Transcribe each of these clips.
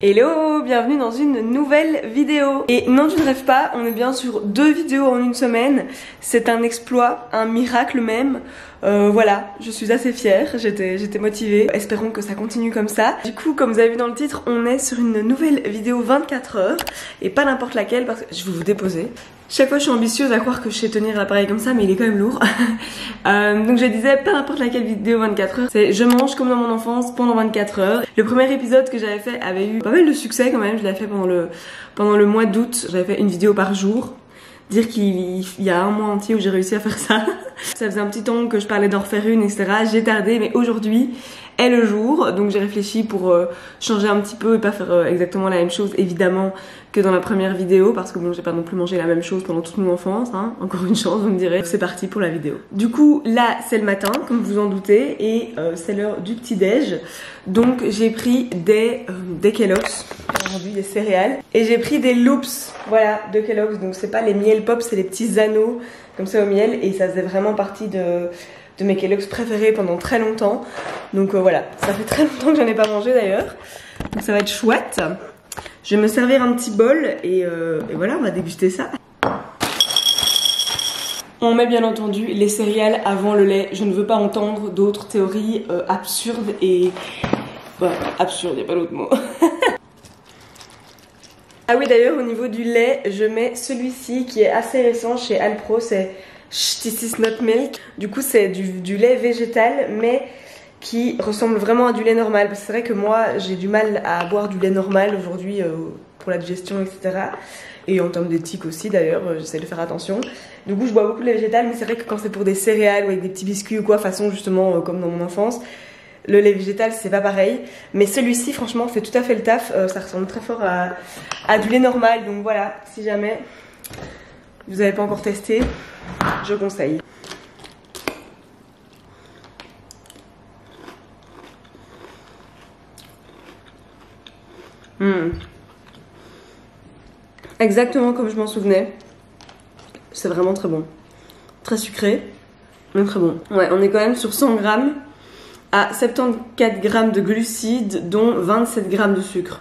Hello, bienvenue dans une nouvelle vidéo. Et non, tu ne rêves pas, on est bien sur 2 vidéos en une semaine. C'est un exploit, un miracle même. Voilà, je suis assez fière, j'étais motivée. Espérons que ça continue comme ça. Du coup, comme vous avez vu dans le titre, on est sur une nouvelle vidéo 24 heures. Et pas n'importe laquelle parce que je vais vous déposer. Chaque fois je suis ambitieuse à croire que je sais tenir l'appareil comme ça, mais il est quand même lourd. Donc je disais pas n'importe laquelle vidéo 24 heures. C'est je mange comme dans mon enfance pendant 24 heures. Le premier épisode que j'avais fait avait eu pas mal de succès quand même. Je l'avais fait pendant le mois d'août. J'avais fait une vidéo par jour. Dire qu'il y a un mois entier où j'ai réussi à faire ça. Ça faisait un petit temps que je parlais d'en refaire une, etc. J'ai tardé, mais aujourd'hui est le jour. Donc j'ai réfléchi pour changer un petit peu et pas faire exactement la même chose, évidemment, que dans la première vidéo. Parce que bon, j'ai pas non plus mangé la même chose pendant toute mon enfance. Hein. Encore une chance, vous me direz. C'est parti pour la vidéo. Du coup, là, c'est le matin, comme vous en doutez. Et c'est l'heure du petit-déj. Donc j'ai pris des Kellogg's. Aujourd'hui des céréales et j'ai pris des loops, voilà, de Kellogg's. Donc c'est pas les miel pop, c'est les petits anneaux comme ça au miel, et ça faisait vraiment partie de mes Kellogg's préférés pendant très longtemps. Donc voilà, ça fait très longtemps que j'en ai pas mangé d'ailleurs, donc ça va être chouette. Je vais me servir un petit bol et voilà, on va déguster ça. On met bien entendu les céréales avant le lait. Je ne veux pas entendre d'autres théories absurdes et... Voilà, absurde, y a pas d'autre mot. Ah oui, d'ailleurs au niveau du lait, je mets celui-ci qui est assez récent chez Alpro, c'est This is not milk. Du coup c'est du lait végétal mais qui ressemble vraiment à du lait normal. Parce que c'est vrai que moi j'ai du mal à boire du lait normal aujourd'hui pour la digestion, etc. Et en termes d'éthique aussi d'ailleurs, j'essaie de faire attention. Du coup je bois beaucoup de lait végétal, mais c'est vrai que quand c'est pour des céréales ou avec des petits biscuits ou quoi, façon justement comme dans mon enfance, le lait végétal c'est pas pareil, mais celui-ci franchement fait tout à fait le taf. Ça ressemble très fort à du lait normal, donc voilà, si jamais vous n'avez pas encore testé, je conseille. Exactement comme je m'en souvenais. C'est vraiment très bon, très sucré, mais très bon. Ouais, on est quand même sur 100 grammes à 74 grammes de glucides, dont 27 grammes de sucre.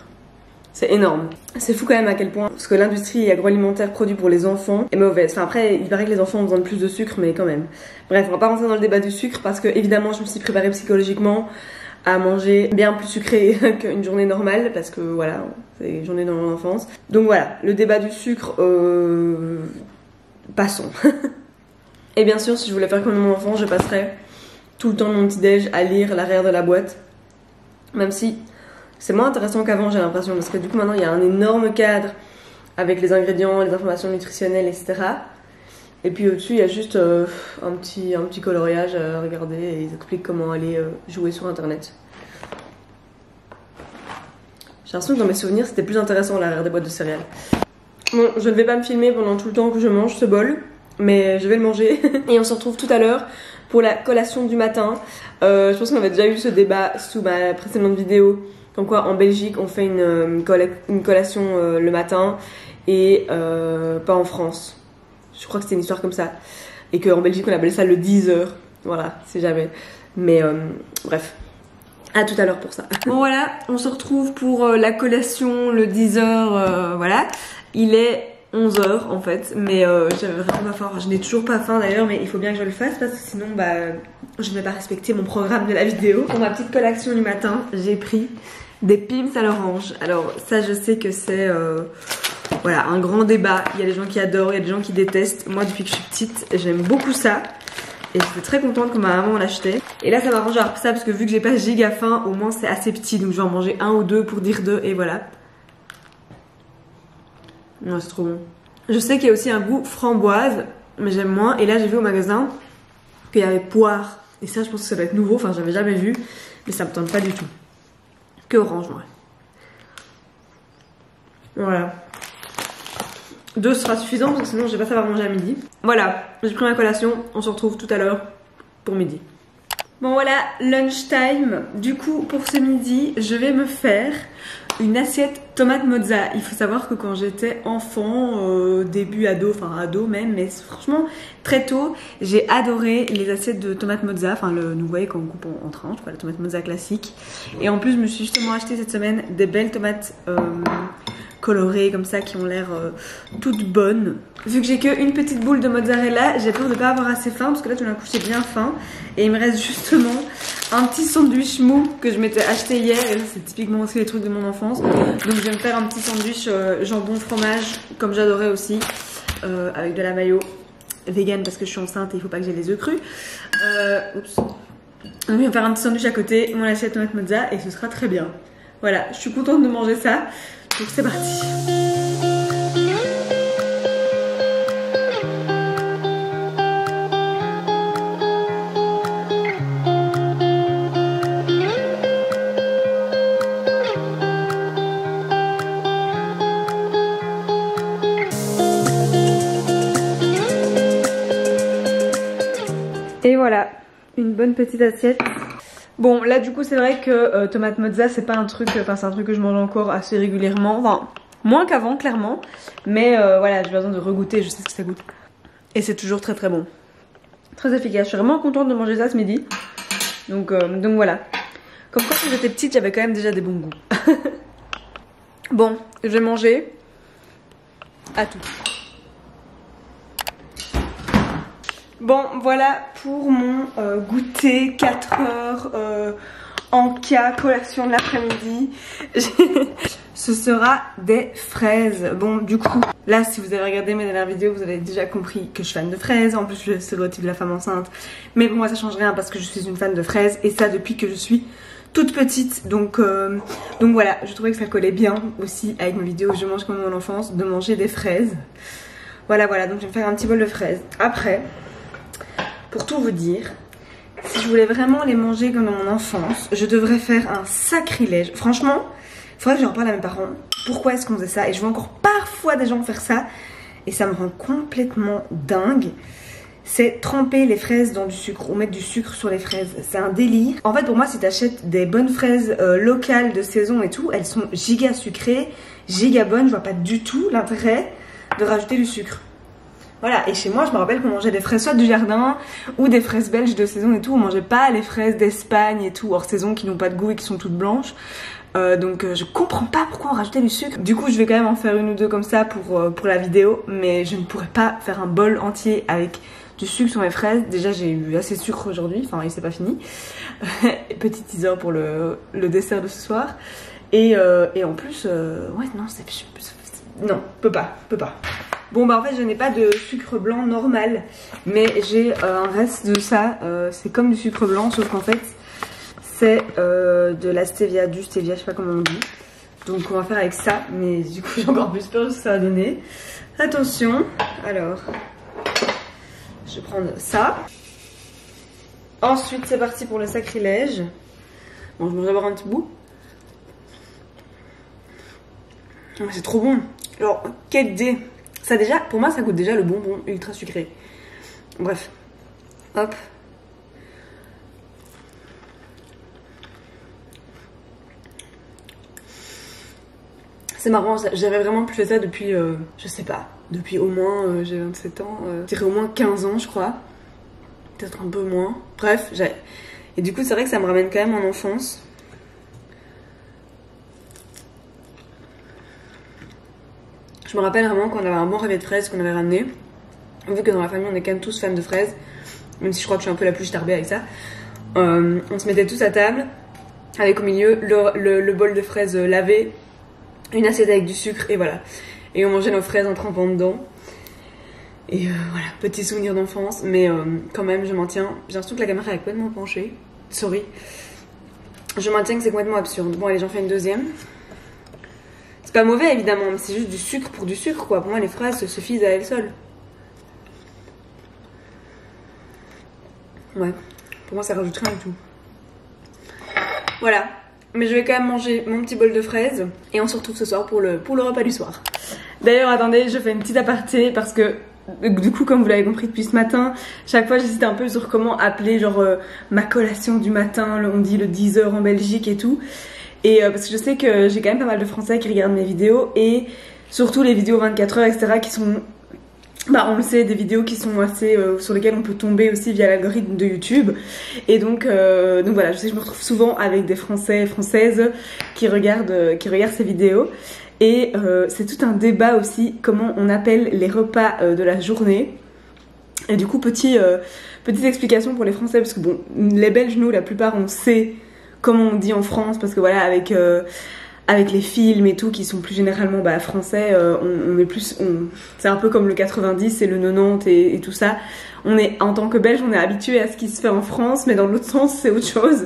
C'est énorme. C'est fou quand même à quel point, parce que l'industrie agroalimentaire produit pour les enfants est mauvaise. Enfin après, il paraît que les enfants ont besoin de plus de sucre, mais quand même. Bref, on va pas rentrer dans le débat du sucre, parce que évidemment je me suis préparée psychologiquement à manger bien plus sucré qu'une journée normale, parce que voilà, c'est une journée dans mon enfance. Donc voilà, le débat du sucre, passons. Et bien sûr, si je voulais faire comme mon enfant, je passerais tout le temps de mon petit déj à lire l'arrière de la boîte, même si c'est moins intéressant qu'avant, j'ai l'impression, parce que du coup maintenant il y a un énorme cadre avec les ingrédients, les informations nutritionnelles, etc. Et puis au-dessus il y a juste un petit coloriage à regarder, et ils expliquent comment aller jouer sur internet. J'ai l'impression que dans mes souvenirs c'était plus intéressant l'arrière des boîtes de céréales. Bon, je ne vais pas me filmer pendant tout le temps que je mange ce bol, mais je vais le manger. Et on se retrouve tout à l'heure pour la collation du matin. Je pense qu'on avait déjà eu ce débat sous ma précédente vidéo, comme quoi en Belgique on fait une collation le matin et pas en France. Je crois que c'était une histoire comme ça. Et qu'en Belgique on appelle ça le 10h. Voilà, si jamais. Mais bref. À tout à l'heure pour ça. Bon voilà, on se retrouve pour la collation le 10h. Voilà. Il est 11h en fait, mais j'avais vraiment pas faim. Je n'ai toujours pas faim d'ailleurs, mais il faut bien que je le fasse parce que sinon je ne vais pas respecter mon programme de la vidéo. Pour ma petite collation du matin, j'ai pris des Pim's à l'orange. Alors ça, je sais que c'est voilà, un grand débat. Il y a des gens qui adorent, il y a des gens qui détestent. Moi depuis que je suis petite, j'aime beaucoup ça. Et j'étais très contente que ma maman l'achetait. Et là ça m'arrange d'avoir ça parce que vu que j'ai pas giga faim, au moins c'est assez petit. Donc je vais en manger un ou deux pour dire deux et voilà. Non, c'est trop bon. Je sais qu'il y a aussi un goût framboise, mais j'aime moins. Et là j'ai vu au magasin qu'il y avait poire. Et ça je pense que ça doit être nouveau, enfin j'avais jamais vu. Mais ça me tente pas du tout. Que orange, moi. Voilà. 2 sera suffisant parce que sinon je vais pas savoir manger à midi. Voilà, j'ai pris ma collation, on se retrouve tout à l'heure pour midi. Bon voilà, lunchtime. Du coup pour ce midi, je vais me faire une assiette tomate mozza. Il faut savoir que quand j'étais enfant, début ado, enfin ado même, mais franchement très tôt, j'ai adoré les assiettes de tomate mozza. Enfin, vous voyez quand on coupe en tranches, quoi, la tomate mozza classique. Et en plus, je me suis justement acheté cette semaine des belles tomates colorées comme ça qui ont l'air toutes bonnes. Vu que j'ai qu'une petite boule de mozzarella, j'ai peur de pas avoir assez faim parce que là tout d'un coup c'est bien faim et il me reste justement un petit sandwich mou que je m'étais acheté hier et c'est typiquement aussi les trucs de mon enfance. Donc je vais me faire un petit sandwich jambon fromage comme j'adorais aussi avec de la mayo vegan parce que je suis enceinte et il faut pas que j'ai les œufs crus. Oups. Donc je vais me faire un petit sandwich à côté, mon assiette tomate mozza et ce sera très bien. Voilà, je suis contente de manger ça. Donc c'est parti. Et voilà, une bonne petite assiette. Bon, là du coup c'est vrai que tomate mozza c'est pas un truc, c'est un truc que je mange encore assez régulièrement, enfin moins qu'avant clairement, mais voilà, j'ai besoin de regoûter, je sais ce que ça goûte. Et c'est toujours très très bon, très efficace. Je suis vraiment contente de manger ça ce midi, donc voilà. Comme quand j'étais petite j'avais quand même déjà des bons goûts. Bon, je vais manger. À tout. Bon, voilà pour mon goûter 4 heures en cas collation de l'après-midi. Ce sera des fraises. Bon, du coup, là, si vous avez regardé mes dernières vidéos, vous avez déjà compris que je suis fan de fraises. En plus, je suis le stéréotype de la femme enceinte. Mais pour moi, ça change rien parce que je suis une fan de fraises. Et ça, depuis que je suis toute petite. Donc voilà, je trouvais que ça collait bien aussi avec mes vidéos où je mange comme mon enfance, de manger des fraises. Voilà, donc je vais me faire un petit bol de fraises. Après... Pour tout vous dire, si je voulais vraiment les manger comme dans mon enfance, je devrais faire un sacrilège. Franchement, il faudrait que j'en parle à mes parents. Pourquoi est-ce qu'on faisait ça? Et je vois encore parfois des gens faire ça. Et ça me rend complètement dingue. C'est tremper les fraises dans du sucre ou mettre du sucre sur les fraises. C'est un délire. En fait, pour moi, si tu achètes des bonnes fraises locales de saison et tout, elles sont giga sucrées, giga bonnes. Je vois pas du tout l'intérêt de rajouter du sucre. Voilà, et chez moi je me rappelle qu'on mangeait des fraises soit du jardin ou des fraises belges de saison et tout. On mangeait pas les fraises d'Espagne et tout hors saison qui n'ont pas de goût et qui sont toutes blanches. Donc je comprends pas pourquoi on rajoutait du sucre. Du coup je vais quand même en faire une ou deux comme ça pour la vidéo. Mais je ne pourrais pas faire un bol entier avec du sucre sur mes fraises. Déjà j'ai eu assez de sucre aujourd'hui, enfin il s'est pas fini. Petit teaser pour le dessert de ce soir. Et en plus, ouais non c'est... Non, peut pas. Bon bah en fait je n'ai pas de sucre blanc normal, mais j'ai un reste de ça, c'est comme du sucre blanc sauf qu'en fait c'est de la stevia, du stevia, je sais pas comment on dit. Donc on va faire avec ça, mais du coup j'ai encore plus peur de ce que ça va donner. Attention, alors je vais prendre ça. Ensuite c'est parti pour le sacrilège. Bon je mange d'abord un petit bout. C'est trop bon. Alors quelle idée. Ça déjà, pour moi ça goûte déjà le bonbon ultra sucré. Bref. Hop. C'est marrant, j'avais vraiment plus fait ça depuis, je sais pas, depuis au moins, j'ai 27 ans, je dirais au moins 15 ans je crois. Peut-être un peu moins. Bref, et du coup c'est vrai que ça me ramène quand même en enfance. Je me rappelle vraiment qu'on avait un bon rêve de fraises qu'on avait ramené. Vu que dans la famille on est quand même tous fans de fraises, même si je crois que je suis un peu la plus starbée avec ça. On se mettait tous à table, avec au milieu le bol de fraises lavé, une assiette avec du sucre et voilà. Et on mangeait nos fraises en trempant dedans. Et voilà, petit souvenir d'enfance, mais quand même je maintiens. J'ai l'impression que la caméra est complètement penchée. Sorry. Je maintiens que c'est complètement absurde. Bon allez, j'en fais une deuxième. C'est pas mauvais évidemment, mais c'est juste du sucre pour du sucre quoi. Pour moi les fraises suffisent à elles seules. Ouais, pour moi ça rajoute rien du tout. Voilà, mais je vais quand même manger mon petit bol de fraises et on se retrouve ce soir pour le repas du soir. D'ailleurs attendez, je fais une petite aparté parce que du coup comme vous l'avez compris depuis ce matin, chaque fois j'hésite un peu sur comment appeler genre ma collation du matin, on dit le 10h en Belgique et tout. Et parce que je sais que j'ai quand même pas mal de Français qui regardent mes vidéos, et surtout les vidéos 24 heures, etc. qui sont, bah on le sait, des vidéos qui sont assez sur lesquelles on peut tomber aussi via l'algorithme de YouTube. Et donc voilà, je sais que je me retrouve souvent avec des Français et Françaises qui regardent ces vidéos. Et c'est tout un débat aussi, comment on appelle les repas de la journée. Et du coup, petite explication pour les Français, parce que bon, les Belges, nous, la plupart, on sait comment on dit en France, parce que voilà, avec les films et tout, qui sont plus généralement français, on est plus... c'est un peu comme le 90 et le 90 et tout ça. En tant que Belge, on est habitué à ce qui se fait en France, mais dans l'autre sens, c'est autre chose.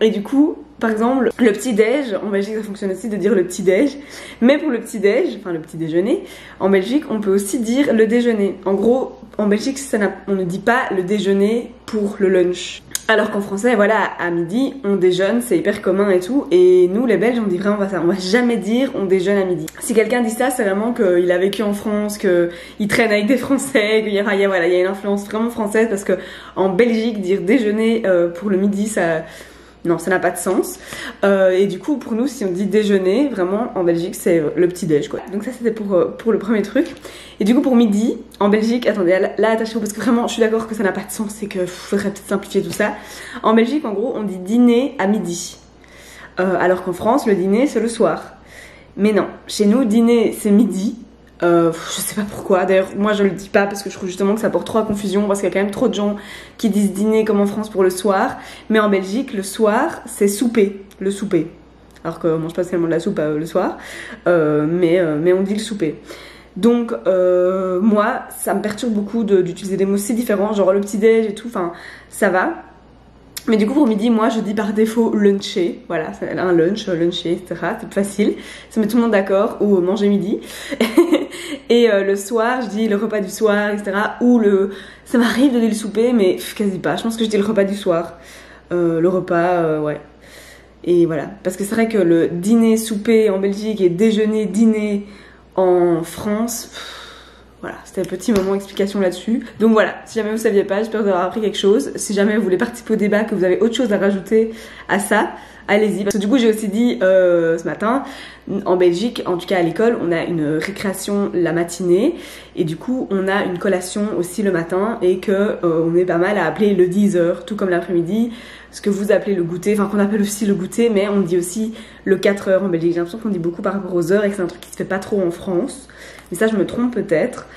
Et du coup... Par exemple, le petit-déj, en Belgique ça fonctionne aussi de dire le petit-déj, mais pour le petit-déj, enfin le petit-déjeuner, en Belgique on peut aussi dire le déjeuner. En gros, en Belgique on ne dit pas le déjeuner pour le lunch. Alors qu'en français, voilà, à midi, on déjeune, c'est hyper commun et tout, et nous les Belges on dit vraiment pas ça, on va jamais dire on déjeune à midi. Si quelqu'un dit ça, c'est vraiment qu'il a vécu en France, qu'il traîne avec des Français, qu'il y a une influence vraiment française, parce que en Belgique, dire déjeuner pour le midi, ça... Non, ça n'a pas de sens. Et du coup, pour nous, si on dit déjeuner, vraiment, en Belgique, c'est le petit-déj, quoi. Donc ça, c'était pour le premier truc. Et du coup, pour midi, en Belgique, attendez, là, attachez-vous, parce que vraiment, je suis d'accord que ça n'a pas de sens et qu'il faudrait peut-être simplifier tout ça. En Belgique, en gros, on dit dîner à midi. Alors qu'en France, le dîner, c'est le soir. Mais non, chez nous, dîner, c'est midi. Je sais pas pourquoi, d'ailleurs moi je le dis pas parce que je trouve justement que ça porte trop à confusion, parce qu'il y a quand même trop de gens qui disent dîner comme en France pour le soir, mais en Belgique le soir c'est souper, le souper, alors qu'on mange pas seulement de la soupe le soir, mais on dit le souper. Donc moi ça me perturbe beaucoup d'utiliser des mots si différents, genre le petit déj et tout, enfin ça va. Mais du coup pour midi, moi je dis par défaut luncher, voilà, c'est un lunch, luncher, etc. C'est plus facile, ça met tout le monde d'accord, ou manger midi. Et le soir, je dis le repas du soir, etc. Ou ça m'arrive de dire le souper, mais quasi pas, je pense que je dis le repas du soir. Le repas, ouais. Et voilà, parce que c'est vrai que le dîner, souper en Belgique et déjeuner, dîner en France... Voilà, c'était un petit moment explication là-dessus. Donc voilà, si jamais vous saviez pas, j'espère vous avoir appris quelque chose. Si jamais vous voulez participer au débat, que vous avez autre chose à rajouter à ça, allez-y. Parce que du coup, j'ai aussi dit ce matin, en Belgique, en tout cas à l'école, on a une récréation la matinée. Et du coup, on a une collation aussi le matin. Et que on est pas mal à appeler le 10h, tout comme l'après-midi. Ce que vous appelez le goûter, enfin qu'on appelle aussi le goûter, mais on dit aussi le 4h en Belgique. J'ai l'impression qu'on dit beaucoup par rapport aux heures et que c'est un truc qui se fait pas trop en France. Mais ça, je me trompe peut-être.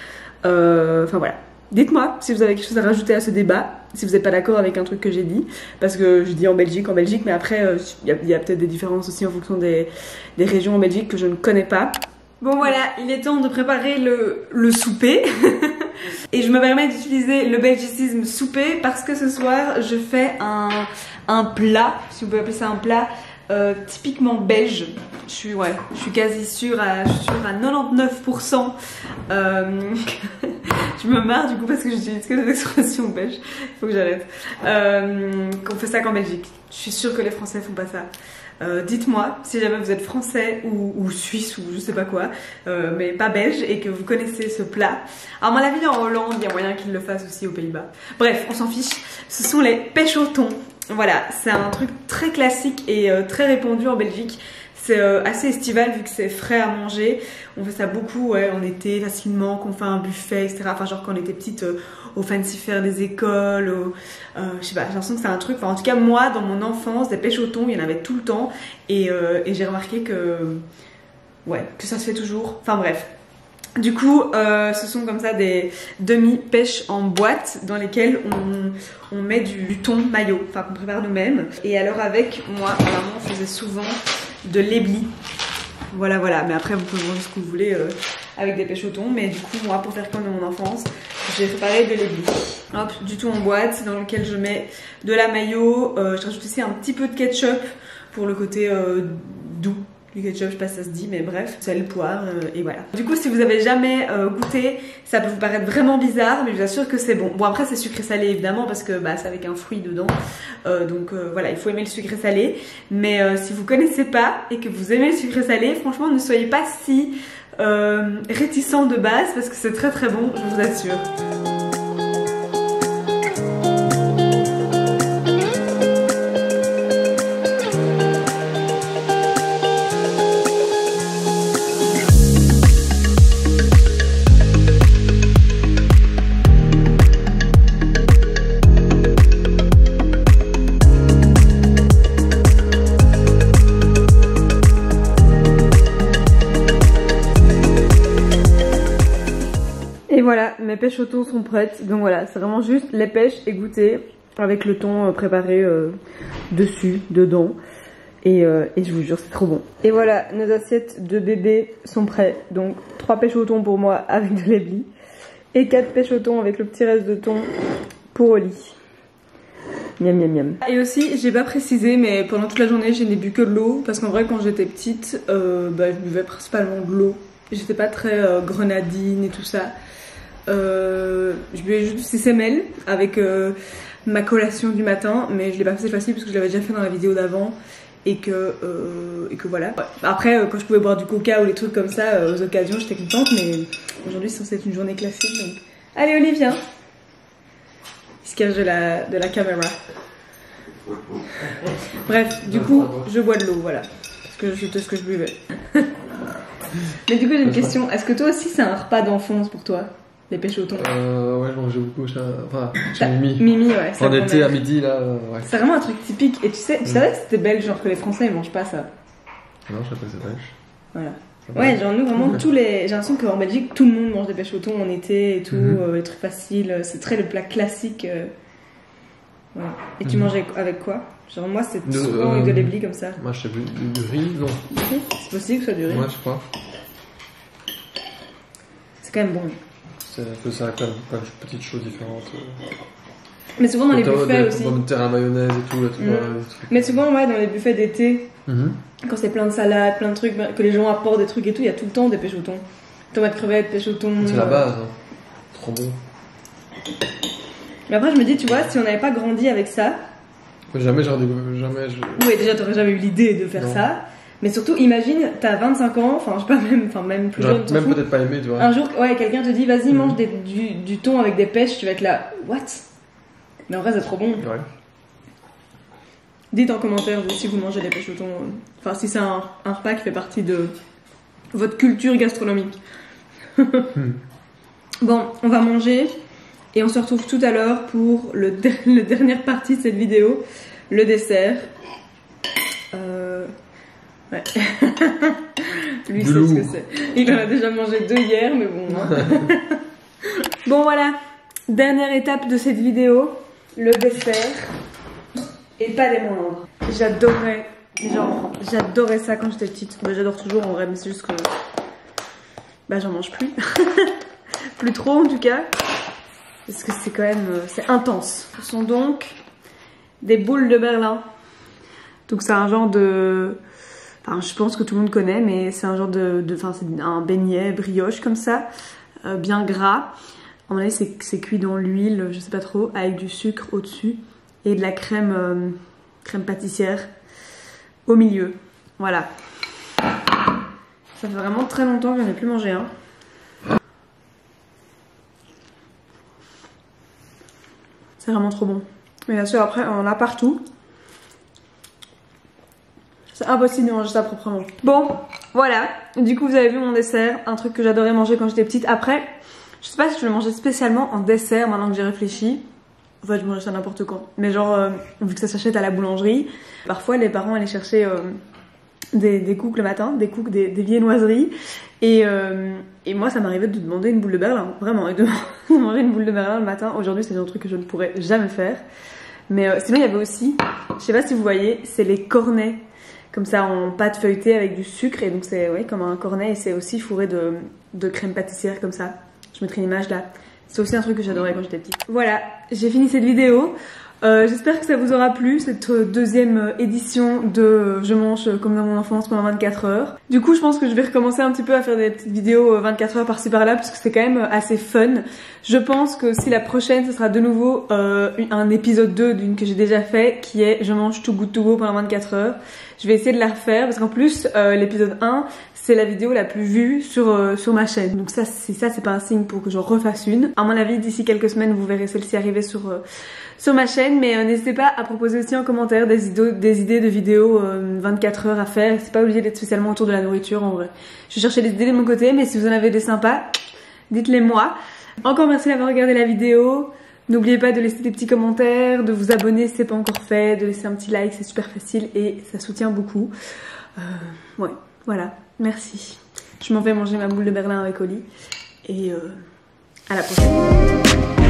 Enfin voilà. Dites-moi si vous avez quelque chose à rajouter à ce débat, si vous n'êtes pas d'accord avec un truc que j'ai dit. Parce que je dis en Belgique, mais après, il y a peut-être des différences aussi en fonction des régions en Belgique que je ne connais pas. Bon voilà, il est temps de préparer le souper. Et je me permets d'utiliser le belgicisme souper parce que ce soir, je fais un plat, si vous pouvez appeler ça un plat, typiquement belge. Je suis quasi sûre à 99%. Je me marre du coup parce que j'utilise que des expressions belges. Faut que j'arrête. Qu'on fait ça qu'en Belgique. Je suis sûre que les Français font pas ça. Dites-moi si jamais vous êtes français ou suisse ou je sais pas quoi, mais pas belge, et que vous connaissez ce plat. Alors à mon avis en Hollande il y a moyen qu'ils le fassent aussi aux Pays-Bas. Bref, on s'en fiche. Ce sont les pêches au thon. Voilà, c'est un truc très classique et très répandu en Belgique. C'est assez estival vu que c'est frais à manger. On fait ça beaucoup en été facilement, qu'on fait un buffet, etc. Enfin genre quand on était petite au fancy fair des écoles, je sais pas, j'ai l'impression que c'est un truc. Enfin en tout cas moi dans mon enfance des pêches au thon il y en avait tout le temps et j'ai remarqué que ça se fait toujours. Enfin bref. Du coup, ce sont comme ça des demi-pêches en boîte dans lesquelles on met du thon mayo, enfin qu'on prépare nous-mêmes. Et alors avec moi, ma maman faisait souvent de l'éblis. Voilà, mais après vous pouvez manger ce que vous voulez avec des pêches au thon. Mais du coup, moi, pour faire comme dans mon enfance, j'ai préparé de l'éblis. Hop, du thon en boîte dans lequel je mets de la mayo. Je rajoute aussi un petit peu de ketchup pour le côté doux. Du ketchup, je sais pas si ça se dit, mais bref, sel, poivre, et voilà. Du coup, si vous avez jamais goûté, ça peut vous paraître vraiment bizarre, mais je vous assure que c'est bon. Bon, après, c'est sucré salé évidemment, parce que c'est avec un fruit dedans. Donc voilà, il faut aimer le sucré salé. Mais si vous connaissez pas et que vous aimez le sucré salé, franchement, ne soyez pas si réticents de base, parce que c'est très très bon, je vous assure. voilà, mes pêches au thon sont prêtes. Donc voilà, c'est vraiment juste les pêches égouttées avec le thon préparé dessus, dedans. Et je vous jure, c'est trop bon. Et voilà, nos assiettes de bébé sont prêtes. Donc 3 pêches au thon pour moi avec de l'éblis. Et 4 pêches au thon avec le petit reste de thon pour Oli. Miam miam miam. Et aussi, j'ai pas précisé, mais pendant toute la journée, je n'ai bu que de l'eau. Parce qu'en vrai, quand j'étais petite, je buvais principalement de l'eau. J'étais pas très grenadine et tout ça. Je buvais juste 6 ml avec ma collation du matin. Mais je l'ai pas fait cette fois-ci parce que je l'avais déjà fait dans la vidéo d'avant. Et que voilà. Ouais. Après, quand je pouvais boire du coca ou des trucs comme ça aux occasions, j'étais contente. Mais aujourd'hui, c'est censé être une journée classique. Donc... Allez, Olivia! Il se cache de la caméra. Bref, du coup, je bois de l'eau, voilà. Parce que c'était ce que je buvais. Mais du coup, j'ai une question. Est-ce que toi aussi, c'est un repas d'enfance pour toi, les pêches au thon? Ouais, je mangeais beaucoup chez Mimi. Mimi, ouais. En été, à midi, là, ouais. C'est vraiment un truc typique. Et tu savais que c'était belge, genre que les Français, ils mangent pas ça? Non, je sais pas, c'est belge. Voilà. Ouais, genre nous vraiment j'ai l'impression qu'en Belgique tout le monde mange des pêches au thon en été et tout, les trucs faciles, c'est très le plat classique. Ouais. Et tu manges avec quoi? Genre moi c'est souvent avec de l'éblis comme ça. Moi je sais plus, du riz, non. C'est possible que ce soit du riz? Ouais, je crois. C'est quand même bon. C'est un peu ça, plein de petites choses différentes. Mais souvent dans les buffets aussi. Pommes de terre à mayonnaise et tout, là, tu vois, des trucs. Mais souvent ouais, dans les buffets d'été. Quand c'est plein de salades, plein de trucs, que les gens apportent des trucs et tout, il y a tout le temps des pêches au thon. Tomates crevettes, pêches au thon. C'est la base, hein. Trop bon. Mais après, je me dis, tu vois, si on n'avait pas grandi avec ça. Jamais. Oui, déjà, t'aurais jamais eu l'idée de faire ça. Mais surtout, imagine, t'as 25 ans, enfin, je sais pas, même plus jeune. Même peut-être pas aimé, tu vois. Un jour, ouais, quelqu'un te dit, vas-y, mange du thon avec des pêches, tu vas être là, what? Mais en vrai, c'est trop bon. Ouais. Dites en commentaire vous, si vous mangez des pêches au thon. Enfin, si c'est un repas qui fait partie de votre culture gastronomique. Bon, on va manger et on se retrouve tout à l'heure pour la dernière partie de cette vidéo, le dessert. Ouais. Lui, c'est ce que c'est. Il en a déjà mangé 2 hier, mais bon. Hein. Bon, voilà. Dernière étape de cette vidéo, le dessert. Et pas les moindres. J'adorais ça quand j'étais petite. Bah, j'adore toujours en vrai, mais c'est juste que j'en mange plus. Plus trop en tout cas. Parce que c'est quand même c'est intense. Ce sont donc des boules de Berlin. Donc c'est un genre de... Enfin je pense que tout le monde connaît, mais c'est un genre enfin c'est un beignet brioche comme ça. Bien gras. À mon avis c'est cuit dans l'huile, je sais pas trop, avec du sucre au-dessus. Et de la crème pâtissière au milieu. Voilà. Ça fait vraiment très longtemps que j'en ai plus mangé un. C'est vraiment trop bon. Mais bien sûr, après, on en a partout. C'est impossible de manger ça proprement. Bon, voilà. Du coup, vous avez vu mon dessert. Un truc que j'adorais manger quand j'étais petite. Après, je sais pas si je le mangeais spécialement en dessert maintenant que j'ai réfléchi. En fait, je mangeais ça n'importe quand. Mais genre, vu que ça s'achète à la boulangerie, parfois les parents allaient chercher des cooks le matin, des viennoiseries. Et moi, ça m'arrivait de demander une boule de Berlin. Vraiment, et de manger une boule de Berlin le matin. Aujourd'hui, c'est un truc que je ne pourrais jamais faire. Mais sinon, il y avait aussi, je sais pas si vous voyez, c'est les cornets. Comme ça, en pâte feuilletée avec du sucre. Et donc, c'est comme un cornet. Et c'est aussi fourré de crème pâtissière comme ça. Je mettrai une image là. C'est aussi un truc que j'adorais quand j'étais petite. Voilà, j'ai fini cette vidéo. J'espère que ça vous aura plu, cette deuxième édition de Je mange comme dans mon enfance pendant 24 heures. Du coup, je pense que je vais recommencer un petit peu à faire des petites vidéos 24 heures par-ci par-là, parce que c'est quand même assez fun. Je pense que si la prochaine, ce sera de nouveau un épisode 2 d'une que j'ai déjà fait, qui est Je mange Too Good To Go pendant 24 heures. Je vais essayer de la refaire, parce qu'en plus, l'épisode 1, c'est la vidéo la plus vue sur ma chaîne. Donc ça, c'est pas un signe pour que j'en refasse une. À mon avis, d'ici quelques semaines, vous verrez celle-ci arriver sur ma chaîne. Mais n'hésitez pas à proposer aussi en commentaire des idées de vidéos 24 heures à faire. C'est pas obligé d'être spécialement autour de la nourriture en vrai. Je vais chercher des idées de mon côté, mais si vous en avez des sympas, dites-les moi. Encore merci d'avoir regardé la vidéo. N'oubliez pas de laisser des petits commentaires, de vous abonner si c'est pas encore fait, de laisser un petit like, c'est super facile et ça soutient beaucoup. Ouais, voilà, merci. Je m'en vais manger ma boule de Berlin avec Oli et À la prochaine.